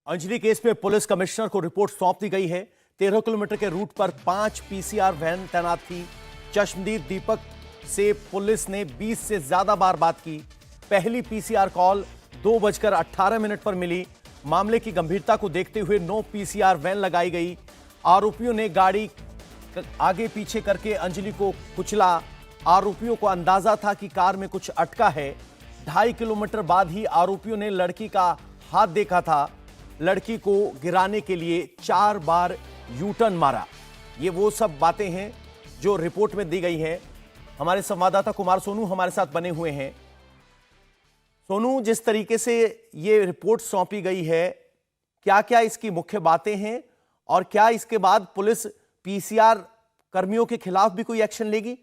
Anjali case में police commissioner को report सौंप दी गई है। 13 किलोमीटर के रूट पर 5 पीसीआर वैन तैनात थी। चश्मदीद दीपक से पुलिस ने 20 से ज्यादा बार बात की। पहली पीसीआर कॉल 2:18 पर मिली। मामले की गंभीरता को देखते हुए 9 पीसीआर वैन लगाई गई। आरोपियों ने गाड़ी आगे पीछे करके अंजलि को कुचला। आरोपियों को अंदाजा था कि कार में कुछ अटका है। 2.5 किलोमीटर बाद ही आरोपियों ने लड़की का हाथ देखा था। लड़की को गिराने के लिए 4 बार यू टर्न मारा। ये वो सब बातें हैं जो रिपोर्ट में दी गई हैं। हमारे संवाददाता कुमार सोनू हमारे साथ बने हुए हैं। सोनू, जिस तरीके से ये रिपोर्ट सौंपी गई है, क्या क्या इसकी मुख्य बातें हैं और क्या इसके बाद पुलिस पीसीआर कर्मियों के खिलाफ भी कोई एक्शन लेगी?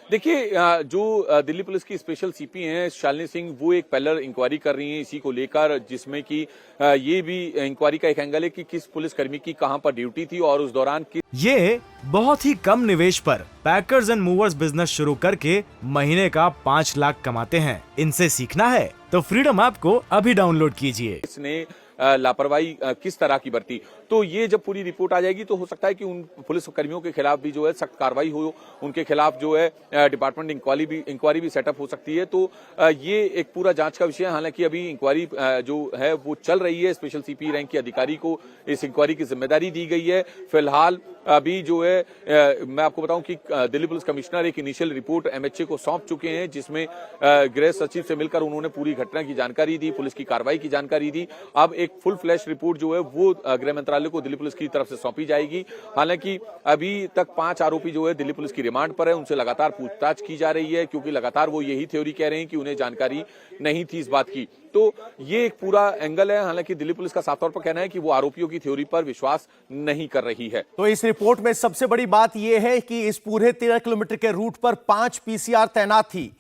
देखिए, जो दिल्ली पुलिस की स्पेशल सीपी हैं शालिनी सिंह, वो एक पैरेलल इंक्वायरी कर रही हैं इसी को लेकर, जिसमें कि ये भी इंक्वायरी का एक एंगल है कि किस पुलिसकर्मी की कहां पर ड्यूटी थी और उस दौरान ये बहुत ही कम निवेश पर पैकर्स एंड मूवर्स बिजनेस शुरू करके महीने का 5 लाख कमाते हैं। इनसे सीखना है तो फ्रीडम ऐप को अभी डाउनलोड कीजिए। इसने लापरवाही किस तरह की बरती, तो ये जब पूरी रिपोर्ट आ जाएगी तो हो सकता है कि उन पुलिस कर्मियों के खिलाफ भी जो है सख्त कार्रवाई हो, उनके खिलाफ जो है डिपार्टमेंट इंक्वायरी भी सेटअप हो सकती है। तो ये एक पूरा जांच का विषय है। हालांकि अभी इंक्वायरी जो है वो चल रही है। स्पेशल सीपी रैंक के अधिकारी को इस इंक्वायरी की जिम्मेदारी दी गई है। फिलहाल अभी जो है मैं आपको बताऊं कि दिल्ली पुलिस कमिश्नर एक इनिशियल रिपोर्ट एमएचए को सौंप चुके हैं, जिसमें गृह सचिव से मिलकर उन्होंने पूरी घटना की जानकारी दी, पुलिस की कार्रवाई की जानकारी दी। अब एक फुल फ्लैश रिपोर्ट जो है वो गृह मंत्रालय को दिल्ली पुलिस की तरफ से सौंपी जाएगी। हालांकि अभी तक 5 आरोपी जो है दिल्ली पुलिस की रिमांड पर है, उनसे लगातार पूछताछ की जा रही है, क्योंकि लगातार वो यही थ्योरी कह रहे हैं कि उन्हें जानकारी नहीं थी इस बात की। तो ये एक पूरा एंगल है। हालांकि दिल्ली पुलिस का साफ तौर पर कहना है कि वो आरोपियों की थ्योरी पर विश्वास नहीं कर रही है। तो इस रिपोर्ट में सबसे बड़ी बात यह है कि इस पूरे 13 किलोमीटर के रूट पर 5 पीसीआर तैनात थी।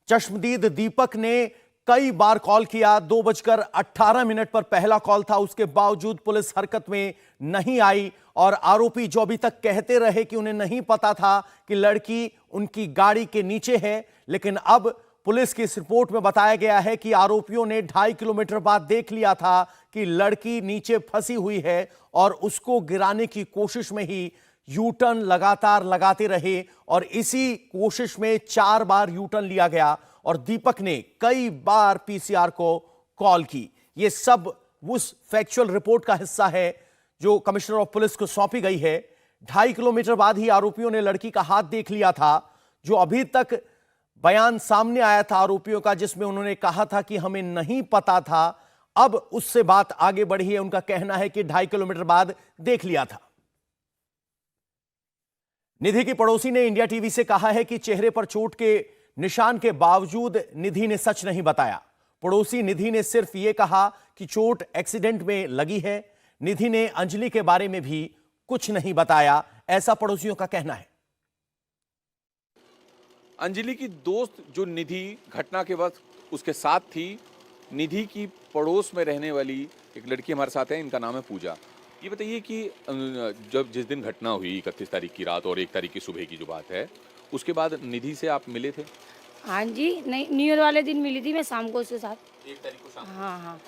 चश्मदीद दीपक ने कई बार कॉल किया। 2:18 पर पहला कॉल था, उसके बावजूद पुलिस हरकत में नहीं आई। और आरोपी जो अभी तक कहते रहे कि उन्हें नहीं पता था कि लड़की उनकी गाड़ी के नीचे है, लेकिन अब पुलिस की इस रिपोर्ट में बताया गया है कि आरोपियों ने 2.5 किलोमीटर बाद देख लिया था कि लड़की नीचे फंसी हुई है और उसको गिराने की कोशिश में ही यू टर्न लगातार लगाते रहे। और इसी कोशिश में 4 बार यू टर्न लिया गया और दीपक ने कई बार पीसीआर को कॉल की। यह सब उस फैक्चुअल रिपोर्ट का हिस्सा है जो कमिश्नर ऑफ पुलिस को सौंपी गई है। 2.5 किलोमीटर बाद ही आरोपियों ने लड़की का हाथ देख लिया था। जो अभी तक बयान सामने आया था आरोपियों का, जिसमें उन्होंने कहा था कि हमें नहीं पता था, अब उससे बात आगे बढ़ी है। उनका कहना है कि 2.5 किलोमीटर बाद देख लिया था। निधि की पड़ोसी ने इंडिया टीवी से कहा है कि चेहरे पर चोट के निशान के बावजूद निधि ने सच नहीं बताया। पड़ोसी निधि ने सिर्फ यह कहा कि चोट एक्सीडेंट में लगी है। निधि ने अंजलि के बारे में भी कुछ नहीं बताया, ऐसा पड़ोसियों का कहना है। अंजलि की दोस्त जो निधि घटना के वक्त उसके साथ थी, निधि की पड़ोस में रहने वाली एक लड़की हमारे साथ है, इनका नाम है पूजा। ये बताइए कि जब जिस दिन घटना हुई 31 तारीख की रात और 1 तारीख की सुबह की जो बात है, उसके बाद निधि से आप मिले थे? हाँ जी, नहीं, न्यू ईयर वाले दिन मिली थी मैं शाम को उसके साथ। 1 तारीख को शाम? हाँ हाँ।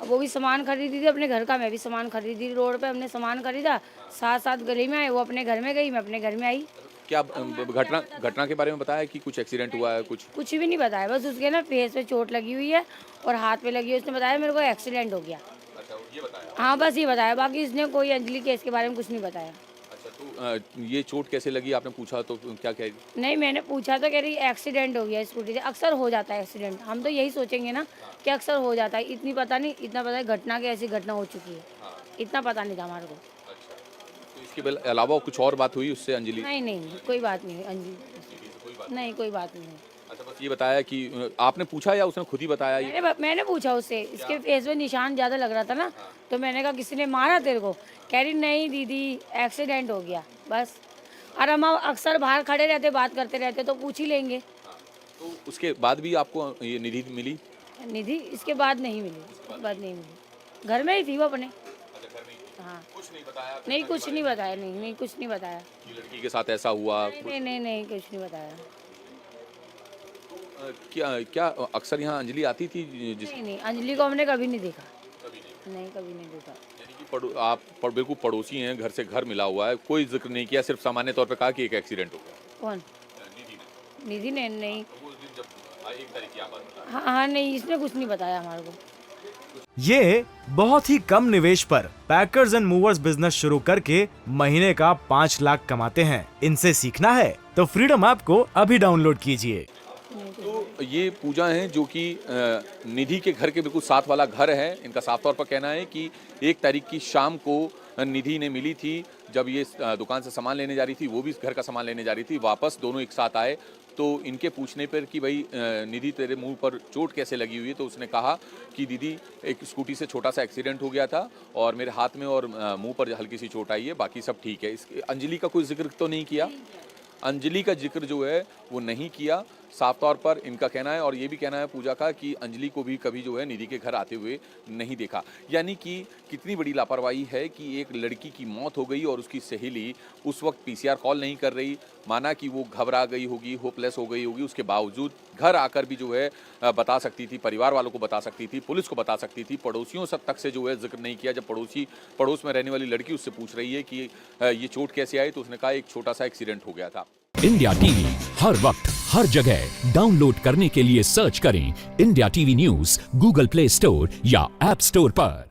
अब वो भी सामान खरीदी थी अपने घर का, मैं भी सामान खरीदी थी। रोड पे हमने सामान खरीदा, साथ साथ गली में आए। वो अपने घर में गई, मैं अपने घर में आई। क्या घटना के बारे में बताया कि कुछ एक्सीडेंट हुआ है? कुछ भी नहीं बताया, बस उसके ना फेस पे चोट लगी हुई है और हाथ पे लगी है। उसने बताया मेरे को एक्सीडेंट हो गया। अच्छा, ये बताया? हाँ, बस ये बताया, बाकी इसने कोई अंजलि केस के बारे में कुछ नहीं बताया। अच्छा, तो ये चोट कैसे लगी आपने पूछा तो क्या कह रही? नहीं, मैंने पूछा तो कह रही एक्सीडेंट हो गया स्कूटी से। अक्सर हो जाता है एक्सीडेंट, हम तो यही सोचेंगे ना कि अक्सर हो जाता है। इतनी पता नहीं, इतना पता है घटना की ऐसी घटना हो चुकी है, इतना पता नहीं था हमारे को। तो इसके अलावा कुछ और बात हुई उससे अंजलि? नहीं, कोई बात नहीं अंजलि, नहीं कोई बात नहीं। अच्छा, बस ये बताया कि आपने पूछा या उसने खुद ही बताया? मैंने पूछा उससे, इसके फेस पे निशान ज़्यादा लग रहा था ना, तो मैंने कहा किसी ने मारा तेरे को? कह रही नहीं दीदी, एक्सीडेंट हो गया बस। और हम अक्सर बाहर खड़े रहते, बात करते रहते, तो पूछ ही लेंगे। तो उसके बाद भी आपको ये निधि मिली? निधि इसके बाद नहीं मिली, घर में ही थी वो अपने। हाँ, कुछ नहीं बताया? नहीं, कुछ नहीं बताया। नहीं, कुछ नहीं बताया। लड़की के साथ ऐसा हुआ? नहीं, कुछ नहीं बताया। क्या क्या अक्सर यहाँ अंजलि आती थी नहीं नहीं, अंजलि को हमने कभी नहीं देखा, नहीं कभी नहीं देखा। यानी कि आप बिल्कुल पड़ोसी हैं, घर से घर मिला हुआ है, कोई जिक्र नहीं किया, सिर्फ सामान्य तौर पे कहा कि एक एक्सीडेंट हो गया। कौन? निधि ने नहीं। उस दिन जब 1 तारीख की आप बात बता हाँ हाँ नहीं, इसने कुछ नहीं बताया हमारे को। ये बहुत ही कम निवेश पर पैकर्स एंड मूवर्स बिजनेस शुरू करके महीने का 5 लाख कमाते हैं। इनसे सीखना है तो फ्रीडम ऐप को अभी डाउनलोड कीजिए। तो ये पूजा है जो कि निधि के घर के बिल्कुल साथ वाला घर है। इनका साफ तौर पर कहना है कि 1 तारीख की शाम को निधि ने मिली थी, जब ये दुकान से सामान लेने जा रही थी, वो भी घर का सामान लेने जा रही थी, वापस दोनों एक साथ आए। तो इनके पूछने पर कि भाई निधि तेरे मुंह पर चोट कैसे लगी हुई है, तो उसने कहा कि दीदी एक स्कूटी से छोटा सा एक्सीडेंट हो गया था और मेरे हाथ में और मुंह पर हल्की सी चोट आई है, बाकी सब ठीक है। अंजलि का कोई जिक्र तो नहीं किया, अंजलि का जिक्र जो है वो नहीं किया। साफ तौर पर इनका कहना है और ये भी कहना है पूजा का कि अंजलि को भी कभी जो है निधि के घर आते हुए नहीं देखा। यानी कि कितनी बड़ी लापरवाही है कि एक लड़की की मौत हो गई और उसकी सहेली उस वक्त पीसीआर कॉल नहीं कर रही। माना कि वो घबरा गई होगी, होपलेस हो गई होगी, उसके बावजूद घर आकर भी जो है बता सकती थी, परिवार वालों को बता सकती थी, पुलिस को बता सकती थी, पड़ोसियों तक से जो है जिक्र नहीं किया। जब पड़ोस में रहने वाली लड़की उससे पूछ रही है कि ये चोट कैसे आई, तो उसने कहा एक छोटा सा एक्सीडेंट हो गया था। इंडिया टीवी हर वक्त हर जगह डाउनलोड करने के लिए सर्च करें India TV news Google play store या ऐप स्टोर पर।